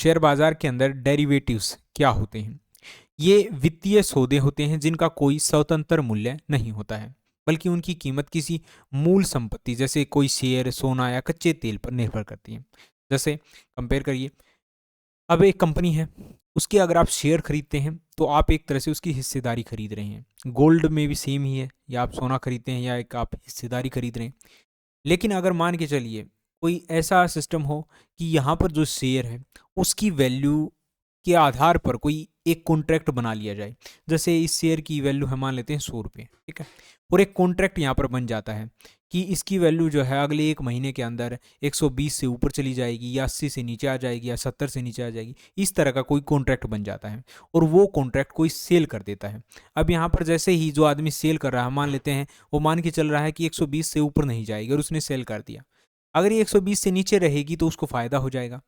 Share बाजार के अंदर डेरिवेटिव्स क्या होते हैं? ये वित्तीय सौदे होते हैं जिनका कोई स्वतंत्र मूल्य नहीं होता है, बल्कि उनकी कीमत किसी मूल संपत्ति जैसे कोई शेयर, सोना या कच्चे तेल पर निर्भर करती है। जैसे कंपेयर करिए, अब एक कंपनी है, उसके अगर आप शेयर खरीदते हैं तो आप एक तरह से उसकी हिस्सेदारी खरीद रहे हैं। गोल्ड में भी सेम ही है, या आप सोना खरीदते हैं या एक आप हिस्सेदारी खरीद रहे हैं। लेकिन अगर मान के चलिए कोई ऐसा सिस्टम हो कि यहाँ पर जो शेयर है उसकी वैल्यू के आधार पर कोई एक कॉन्ट्रैक्ट बना लिया जाए। जैसे इस शेयर की वैल्यू हम मान लेते हैं 100 रुपये, ठीक है। और एक कॉन्ट्रैक्ट यहाँ पर बन जाता है कि इसकी वैल्यू जो है अगले एक महीने के अंदर 120 से ऊपर चली जाएगी, या 80 से नीचे आ जाएगी, या 70 से नीचे आ जाएगी। इस तरह का कोई कॉन्ट्रैक्ट बन जाता है और वो कॉन्ट्रैक्ट कोई सेल कर देता है। अब यहाँ पर जैसे ही जो आदमी सेल कर रहा है, मान लेते हैं वो मान के चल रहा है कि 120 से ऊपर नहीं जाएगी और उसने सेल कर दिया। अगर ये 120 से नीचे रहेगी तो उसको फायदा हो जाएगा,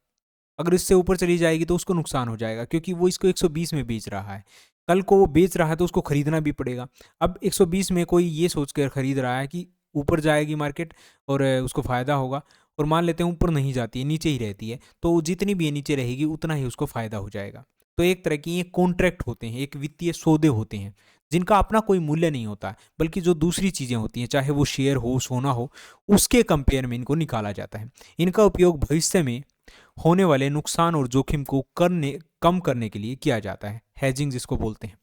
अगर इससे ऊपर चली जाएगी तो उसको नुकसान हो जाएगा, क्योंकि वो इसको 120 में बेच रहा है। कल को वो बेच रहा है तो उसको खरीदना भी पड़ेगा। अब 120 में कोई ये सोच कर खरीद रहा है कि ऊपर जाएगी मार्केट और उसको फ़ायदा होगा, और मान लेते हैं ऊपर नहीं जाती है, नीचे ही रहती है, तो जितनी भी ये नीचे रहेगी उतना ही उसको फ़ायदा हो जाएगा। तो एक तरह की ये कॉन्ट्रैक्ट होते हैं, एक वित्तीय सौदे होते हैं जिनका अपना कोई मूल्य नहीं होता, बल्कि जो दूसरी चीज़ें होती हैं, चाहे वो शेयर हो, सोना हो, उसके कंपेयर में इनको निकाला जाता है। इनका उपयोग भविष्य में होने वाले नुकसान और जोखिम को कम करने के लिए किया जाता है, हेजिंग जिसको बोलते हैं।